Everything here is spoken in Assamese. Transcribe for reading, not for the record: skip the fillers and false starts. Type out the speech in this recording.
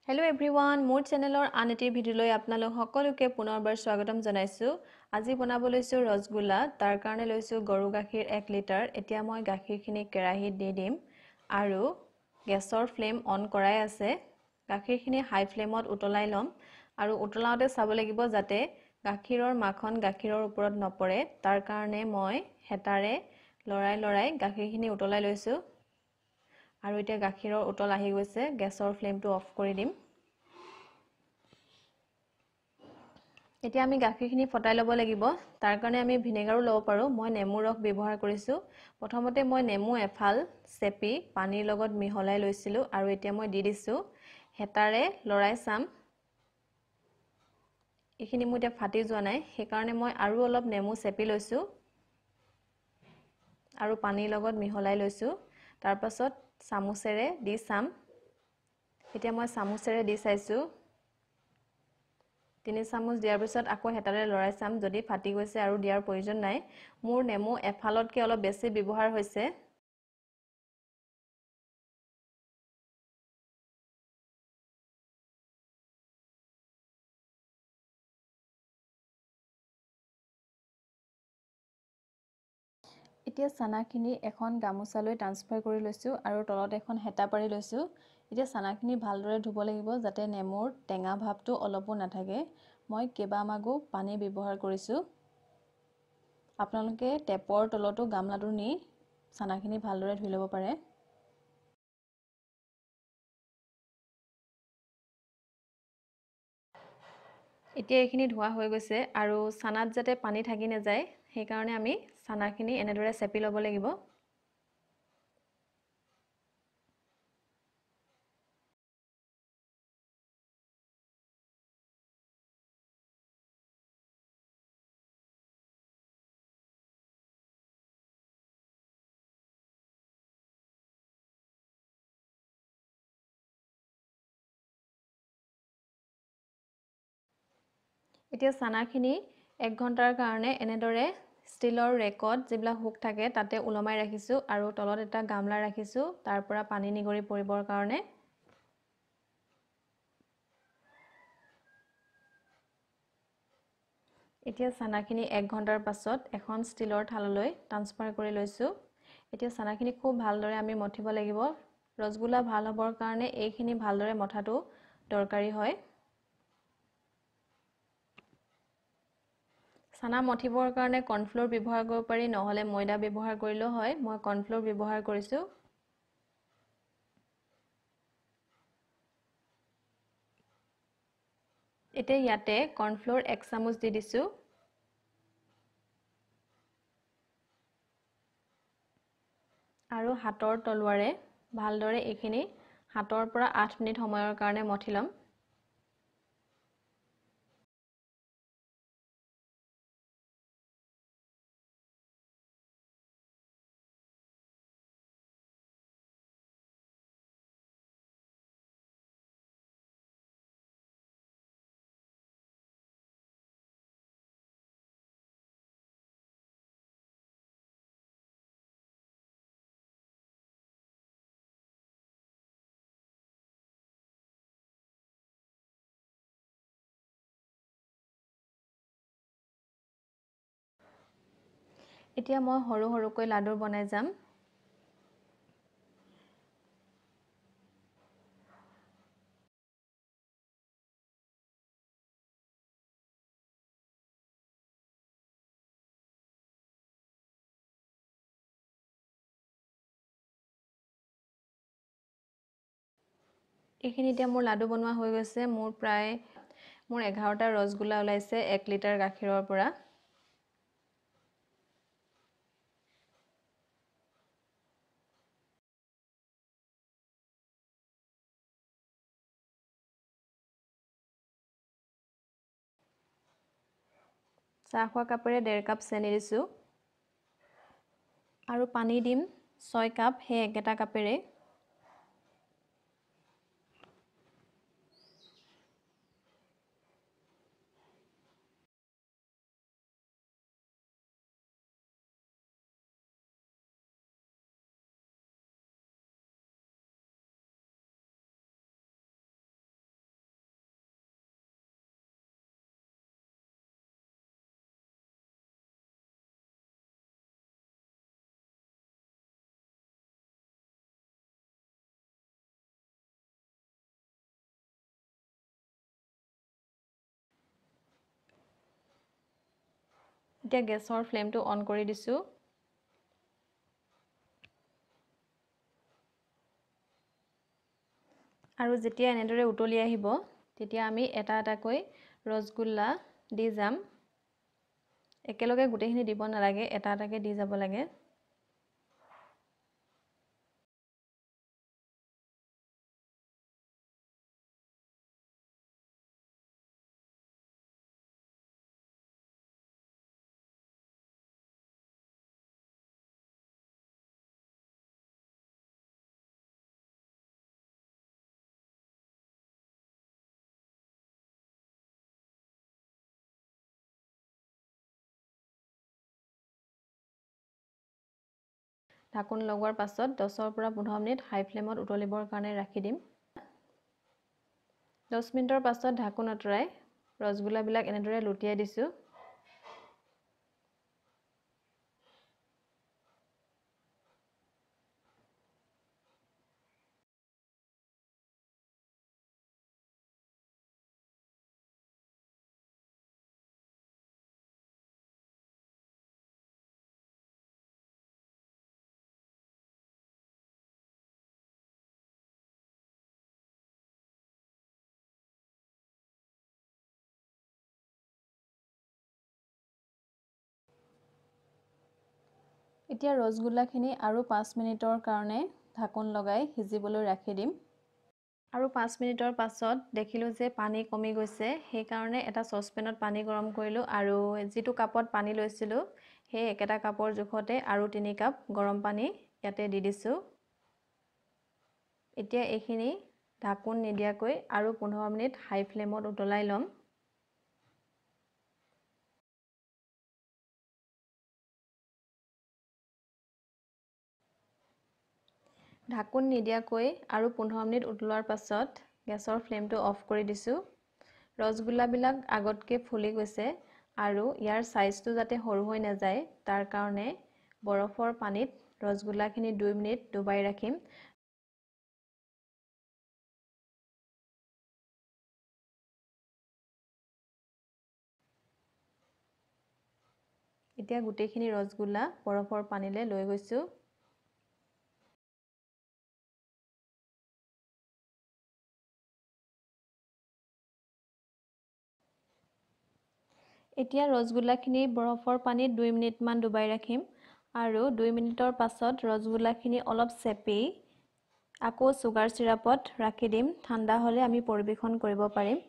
Hello everyone, মোৰ চেনেলৰ আন এটি ভিডিঅ'লৈ আপোনালোক সকলোকে পুনৰবাৰ স্বাগতম জনাইছো। আজি বনাব লৈছো ৰসগোল্লা, তাৰ কাৰণে লৈছো গৰু গাখীৰ 1 লিটাৰ। এতিয়া মই গাখীৰখিনি কেৰাহীত দি দিম আৰু গেছৰ ফ্লেম অন কৰাই আছে। গাখীৰখিনি হাই ফ্লেমত উতলাই লম আৰু উতলাওতে চাব লাগিব যাতে গাখীৰৰ মাখন গাখীৰৰ ওপৰত নপৰে। তাৰ কাৰণে মই হেতাৰে লৰাই গাখীৰখিনি উতলাই লৈছো। আৰু এতিয়া গাখীৰৰ উতল আহি গৈছে, গেছৰ ফ্লেমটো অফ কৰি দিম। এতিয়া আমি গাখীৰখিনি ফটাই ল'ব লাগিব। তাৰ কাৰণে আমি ভিনেগাৰো ল'ব পাৰোঁ। মই নেমু ৰস ব্যৱহাৰ কৰিছোঁ। প্ৰথমতে মই নেমু এফাল চেপি পানীৰ লগত মিহলাই লৈছিলোঁ আৰু এতিয়া মই দি দিছোঁ। হেতাৰে লৰাই চাম। এইখিনি মোৰ এতিয়া ফাটি যোৱা নাই, সেইকাৰণে মই আৰু অলপ নেমু চেপি লৈছোঁ আৰু পানীৰ লগত মিহলাই লৈছোঁ। তাৰ পাছত চামুচেৰে দি চাম। এতিয়া মই চামুচেৰে দি চাইছোঁ। 3 চামুচ দিয়াৰ পিছত আকৌ হেতাৰে লৰাই চাম, যদি ফাটি গৈছে আৰু দিয়াৰ প্ৰয়োজন নাই। মোৰ নেমু এফালতকৈ অলপ বেছি ব্যৱহাৰ হৈছে। এতিয়া চানাখিনি এখন গামোচালৈ ট্ৰান্সফাৰ কৰি লৈছোঁ আৰু তলত এখন হেতা পাৰি লৈছোঁ। এতিয়া চানাখিনি ভালদৰে ধুব লাগিব যাতে নেমুৰ টেঙা ভাৱটো অলপো নাথাকে। মই কেইবামাগো পানী ব্যৱহাৰ কৰিছোঁ। আপোনালোকে টেপৰ তলতো গামলাটো নি চানাখিনি ভালদৰে ধুই ল'ব পাৰে। এতিয়া এইখিনি ধোৱা হৈ গৈছে আৰু চানাত যাতে পানী থাকি নাযায় সেইকাৰণে আমি চানাখিনি এনেদৰে চেপি ল'ব লাগিব। এতিয়া চানাখিনি 1 ঘণ্টাৰ কাৰণে এনেদৰে ষ্টিলৰ ৰেকত যিবিলাক হুক থাকে তাতে ওলমাই ৰাখিছোঁ আৰু তলত এটা গামলা ৰাখিছোঁ তাৰ পৰা পানী নিগৰি পৰিবৰ কাৰণে। এতিয়া চানাখিনি 1 ঘণ্টাৰ পাছত এখন ষ্টিলৰ থাললৈ ট্ৰান্সফাৰ কৰি লৈছোঁ। এতিয়া চানাখিনি খুব ভালদৰে আমি মঠিব লাগিব। ৰসগোল্লা ভাল হ'বৰ কাৰণে এইখিনি ভালদৰে মঠাটো দৰকাৰী হয়। চানা মঠিবৰ কাৰণে কৰ্ণফ্ল'ৰ ব্যৱহাৰ কৰিব পাৰি, নহ'লে ময়দা ব্যৱহাৰ কৰিলেও হয়। মই কৰ্ণফ্ল'ৰ ব্যৱহাৰ কৰিছোঁ। এতিয়া ইয়াতে কৰ্ণফ্ল'ৰ 1 চামুচ দি দিছোঁ। আৰু হাতৰ তলুৱাৰে ভালদৰে এইখিনি 7 পৰা 8 মিনিট সময়ৰ কাৰণে মঠি ল'ম। এতিয়া মই সৰু সৰুকৈ লাডু বনাই যাম। এইখিনি এতিয়া মোৰ লাডু বনোৱা হৈ গৈছে। মোৰ 11টা ৰসগোল্লা ওলাইছে 1 লিটাৰ গাখীৰৰ পৰা। চাহ খোৱা কাপেৰে 1.5 কাপ চেনি দিছোঁ আৰু পানী দিম 6 কাপ সেই একেটা কাপেৰে। এতিয়া গেছৰ ফ্লেমটো অন কৰি দিছোঁ। আৰু যেতিয়া এনেদৰে উতলি আহিব তেতিয়া আমি এটা এটাকৈ ৰসগোল্লা দি যাম। একেলগে গোটেইখিনি দিব নালাগে, এটা এটাকৈ দি যাব লাগে। ঢাকোন লগোৱাৰ পাছত 10 পৰা 15 মিনিট হাই ফ্লেমত উতলিবৰ কাৰণে ৰাখি দিম। 10 মিনিটৰ পাছত ঢাকোন আঁতৰাই ৰসগোল্লাবিলাক এনেদৰে লুটিয়াই দিছোঁ। এতিয়া ৰসগোল্লাখিনি আৰু 5 মিনিটৰ কাৰণে ঢাকোন লগাই সিজিবলৈ ৰাখি দিম। আৰু 5 মিনিটৰ পাছত দেখিলোঁ যে পানী কমি গৈছে, সেইকাৰণে এটা চচপেনত পানী গৰম কৰিলোঁ আৰু যিটো কাপত পানী লৈছিলোঁ সেই একেটা কাপৰ জোখতে আৰু 3 কাপ গৰম পানী ইয়াতে দি দিছোঁ। এতিয়া এইখিনি ঢাকোন নিদিয়াকৈ আৰু 15 মিনিট হাই ফ্লেমত উতলাই ল'ম। ঢাকোন নিদিয়াকৈ আৰু 15 মিনিট উতলোৱাৰ পাছত গেছৰ ফ্লেমটো অফ কৰি দিছোঁ। ৰসগোল্লাবিলাক আগতকৈ ফুলি গৈছে আৰু ইয়াৰ চাইজটো যাতে সৰু হৈ নাযায় তাৰ কাৰণে বৰফৰ পানীত ৰসগোল্লাখিনি 2 মিনিট ডুবাই ৰাখিম। এতিয়া গোটেইখিনি ৰসগোল্লা বৰফৰ পানীলৈ লৈ গৈছোঁ। এতিয়া ৰসগোল্লাখিনি বৰফৰ পানীত 2 মিনিটমান ডুবাই ৰাখিম আৰু 2 মিনিটৰ পাছত ৰসগোল্লাখিনি অলপ চেপি আকৌ চুগাৰ চিৰাপত ৰাখি দিম। ঠাণ্ডা হ'লে আমি পৰিৱেশন কৰিব পাৰিম।